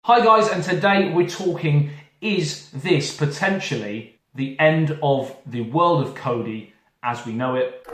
Hi guys, and today we're talking, is this potentially the end of the world of Kodi as we know it?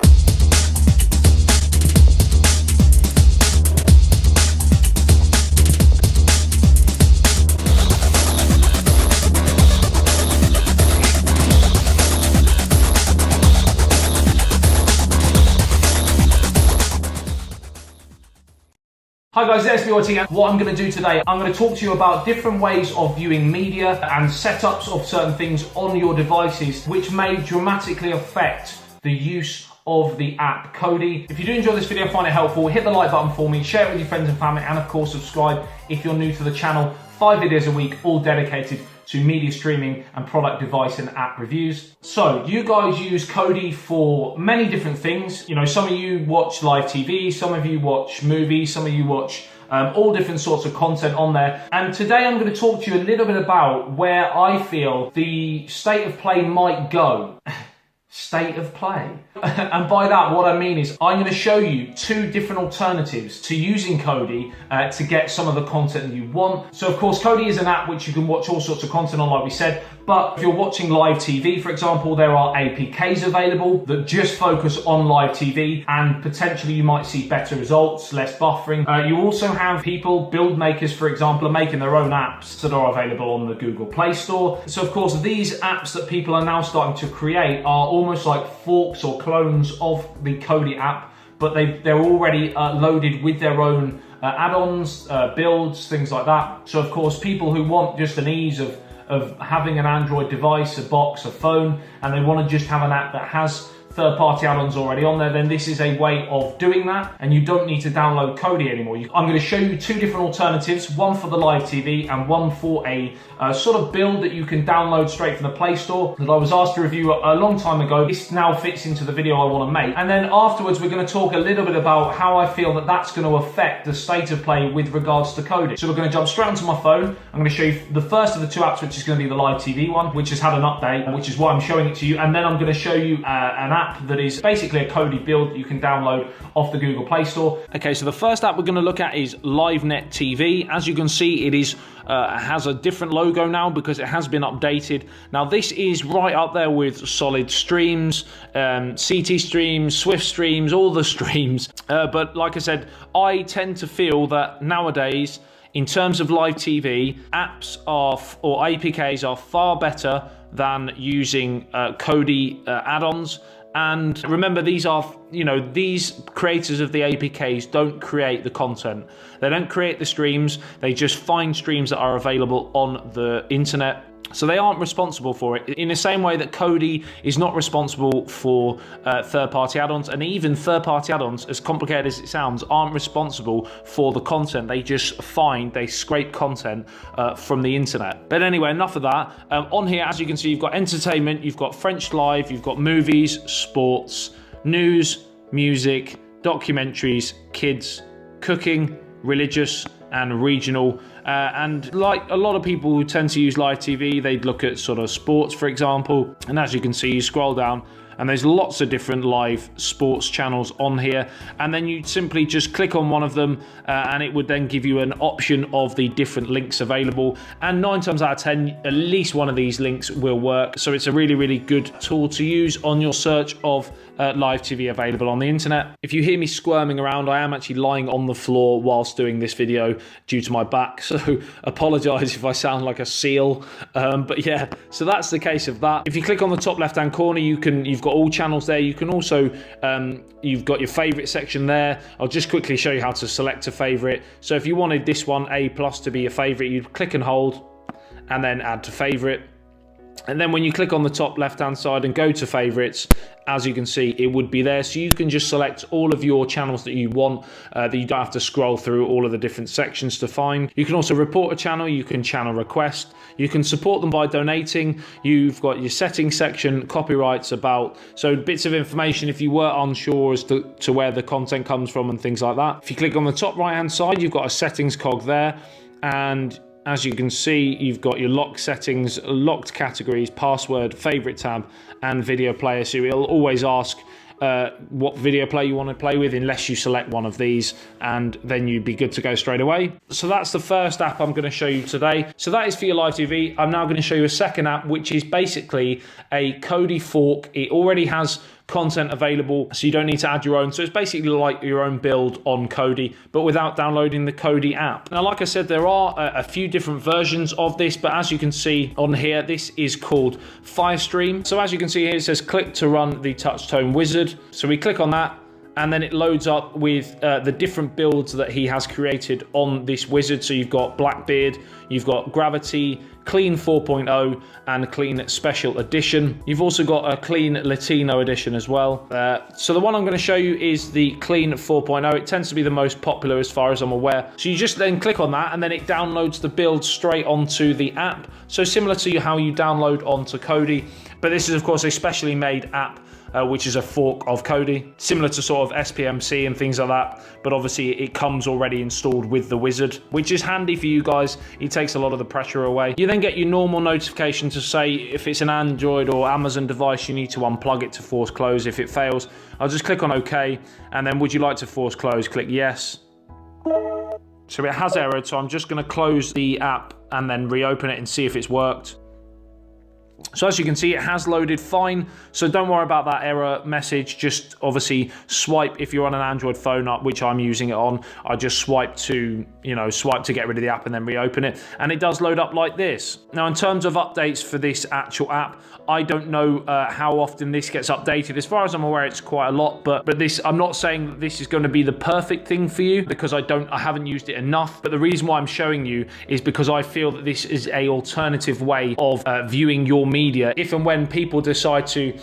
Hi guys, there's me watching, and what I'm going to do today, I'm going to talk to you about different ways of viewing media and setups of certain things on your devices which may dramatically affect the use of the app Kodi. If you do enjoy this video and find it helpful, hit the like button for me, share it with your friends and family, and of course subscribe if you're new to the channel. 5 videos a week, all dedicated to media streaming and product device and app reviews. So you guys use Kodi for many different things. You know, some of you watch live TV, some of you watch movies, some of you watch all different sorts of content on there. And today I'm going to talk to you a little bit about where I feel the state of play might go. State of play. And by that, what I mean is I'm going to show you 2 different alternatives to using Kodi to get some of the content you want. So of course, Kodi is an app which you can watch all sorts of content on, like we said, but if you're watching live TV, for example, there are APKs available that just focus on live TV, and potentially you might see better results, less buffering. You also have people, build makers, for example, are making their own apps that are available on the Google Play Store. So of course, these apps that people are now starting to create are almost like forks or clones of the Kodi app, but they're already loaded with their own add-ons, builds, things like that. So of course, people who want just an ease of having an Android device, a box, a phone, and they want to just have an app that has third-party add-ons already on there, then this is a way of doing that, and you don't need to download Kodi anymore. I'm going to show you 2 different alternatives, one for the live TV and one for a sort of build that you can download straight from the Play Store that I was asked to review a long time ago. This now fits into the video I want to make. And then afterwards, we're going to talk a little bit about how I feel that that's going to affect the state of play with regards to Kodi. So we're going to jump straight onto my phone. I'm going to show you the first of the 2 apps, which is going to be the live TV one, which has had an update, which is why I'm showing it to you. And then I'm going to show you an app that is basically a Kodi build that you can download off the Google Play Store. Okay, so the first app we're going to look at is LiveNet TV. As you can see, it is has a different logo now because it has been updated. Now this is right up there with Solid Streams, CT Streams, Swift Streams, all the streams. But like I said, I tend to feel that nowadays, in terms of live TV, apps or APKs are far better than using Kodi add-ons. And remember, these are, you know, these creators of the APKs don't create the content. They don't create the streams. They just find streams that are available on the internet. So they aren't responsible for it. In the same way that Kodi is not responsible for third-party add-ons, and even third-party add-ons, as complicated as it sounds, aren't responsible for the content. They just they scrape content from the internet. But anyway, enough of that. On here, as you can see, you've got entertainment, you've got French Live, you've got movies, sports, news, music, documentaries, kids, cooking, religious, and regional. And like a lot of people who tend to use live TV, they'd look at sort of sports, for example. And as you can see, you scroll down and there's lots of different live sports channels on here. And then you simply just click on one of them and it would then give you an option of the different links available. And 9 times out of 10, at least one of these links will work. So it's a really, really good tool to use on your search of live TV available on the internet. If you hear me squirming around, I am actually lying on the floor whilst doing this video due to my back. So apologize if I sound like a seal. But yeah, so that's the case of that. If you click on the top left-hand corner, you've got all channels there. You can also, you've got your favorite section there. I'll just quickly show you how to select a favorite. So if you wanted this one, A+, to be a favorite, you'd click and hold and then add to favorite. And then when you click on the top left-hand side and go to favorites, as you can see, it would be there. So you can just select all of your channels that you want, that you don't have to scroll through all of the different sections to find. You can also report a channel, you can channel request, you can support them by donating. You've got your settings section, copyrights, about, so bits of information if you were unsure as to where the content comes from and things like that. If you click on the top right-hand side, you've got a settings cog there, and as you can see, you've got your lock settings, locked categories, password, favorite tab, and video player. So it'll always ask what video player you want to play with, unless you select one of these, and then you'd be good to go straight away. So that's the first app I'm going to show you today. So that is for your live TV. I'm now going to show you a second app, which is basically a Kodi fork. It already has content available, so you don't need to add your own. So it's basically like your own build on Kodi, but without downloading the Kodi app. Now, like I said, there are a few different versions of this, but as you can see on here, this is called Firestream. So as you can see here, it says click to run the touchtone wizard. So we click on that, and then it loads up with the different builds that he has created on this wizard. So you've got Blackbeard, you've got Gravity, Clean 4.0, and Clean Special Edition. You've also got a Clean Latino Edition as well. So the one I'm going to show you is the Clean 4.0. It tends to be the most popular as far as I'm aware. So you just then click on that, and then it downloads the build straight onto the app. So similar to how you download onto Kodi, but this is of course a specially made app, which is a fork of Kodi, similar to sort of SPMC and things like that, but obviously it comes already installed with the wizard, which is handy for you guys. It takes a lot of the pressure away. You then get your normal notification to say if it's an Android or Amazon device, you need to unplug it to force close. If it fails, I'll just click on OK, and then would you like to force close? Click yes. So it has errored, so I'm just going to close the app and then reopen it and see if it's worked. So as you can see, it has loaded fine, so don't worry about that error message. Just obviously swipe if you're on an Android phone, which I'm using it on. I just swipe to, swipe to get rid of the app and then reopen it, and it does load up like this. Now, in terms of updates for this actual app, I don't know how often this gets updated. As far as I'm aware, it's quite a lot, but this, I'm not saying that this is going to be the perfect thing for you, because I haven't used it enough. But the reason why I'm showing you is because I feel that this is a alternative way of viewing your media. If and when people decide to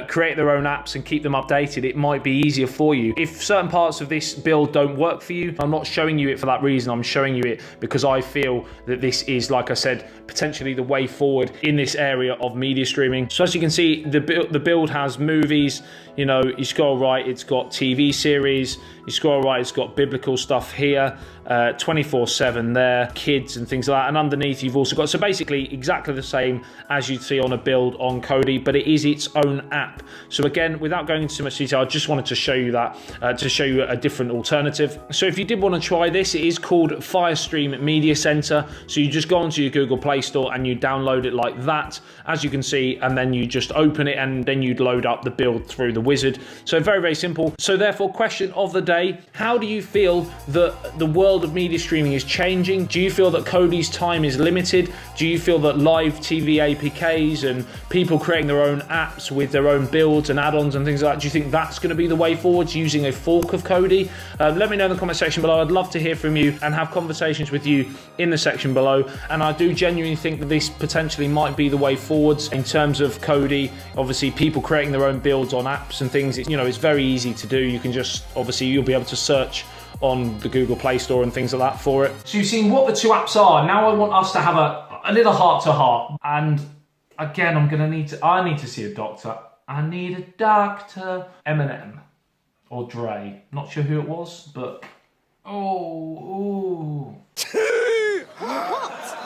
create their own apps and keep them updated, it might be easier for you. If certain parts of this build don't work for you, I'm not showing you it for that reason. I'm showing you it because I feel that this is, like I said, potentially the way forward in this area of media streaming. So as you can see, the build has movies, you scroll right, it's got TV series, you scroll right, it's got biblical stuff here, 24/7 there, kids and things like that, and underneath you've also got, so basically exactly the same as you'd see on a build on Kodi, but it is its own app. So again, without going into too much detail, I just wanted to show you that, to show you a different alternative. So if you did want to try this, it is called Firestream Media Center. So you just go onto your Google Play Store and you download it like that, as you can see, and then you just open it, and then you'd load up the build through the wizard. So very, very simple. So therefore, question of the day: how do you feel that the world of media streaming is changing? Do you feel that Kodi's time is limited? Do you feel that live TV APKs and people creating their own apps with their own builds and add-ons and things like that, do you think that's going to be the way forward, using a fork of Kodi? Let me know in the comment section below. I'd love to hear from you and have conversations with you in the section below. And I do genuinely think that this potentially might be the way forwards in terms of Kodi. Obviously, people creating their own builds on apps and things, it's very easy to do. You can just, obviously, you'll be able to search on the Google Play Store and things like that for it. So you've seen what the two apps are. Now I want us to have a little heart-to-heart. And again, I need to see a doctor. I need a doctor. Eminem or Dre. Not sure who it was, but oh.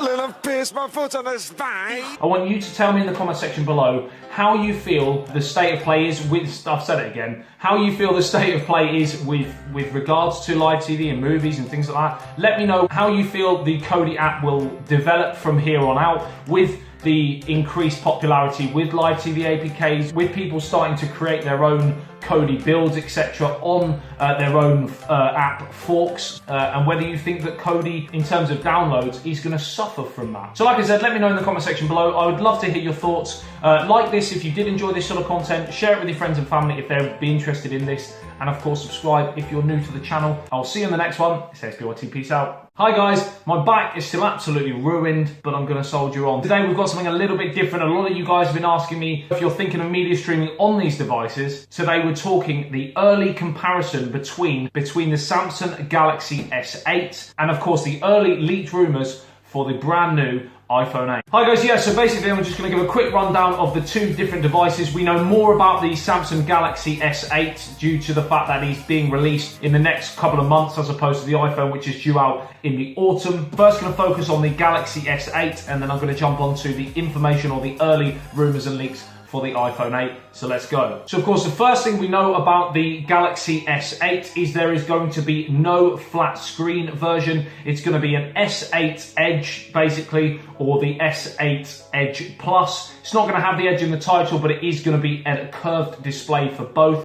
Little pierce my foot on the spine. I want you to tell me in the comment section below how you feel the state of play is with, I've said it again, how you feel the state of play is with regards to live TV and movies and things like that. Let me know how you feel the Kodi app will develop from here on out, with the increased popularity with live TV APKs, with people starting to create their own Kodi builds, etc. on their own app forks, and whether you think that Kodi, in terms of downloads, is going to suffer from that. So like I said, let me know in the comment section below. I would love to hear your thoughts. Like this if you did enjoy this sort of content. Share it with your friends and family if they'd be interested in this. And of course, subscribe if you're new to the channel. I'll see you in the next one. It's SBYT. Peace out. Hi guys, my back is still absolutely ruined, but I'm going to soldier on. Today we've got something a little bit different. A lot of you guys have been asking me if you're thinking of media streaming on these devices. Today we're talking the early comparison between the Samsung Galaxy S8 and of course the early leaked rumours for the brand new iPhone 8. Hi guys, yeah, so basically I'm just going to give a quick rundown of the two different devices. We know more about the Samsung Galaxy S8 due to the fact that it's being released in the next couple of months as opposed to the iPhone, which is due out in the autumn. First going to focus on the Galaxy S8, and then I'm going to jump onto the information or the early rumours and leaks for the iPhone 8. So let's go. So of course, the first thing we know about the Galaxy S8 is there is going to be no flat screen version. It's going to be an S8 Edge basically, or the S8 Edge Plus. It's not going to have the Edge in the title, but it is going to be a curved display for both.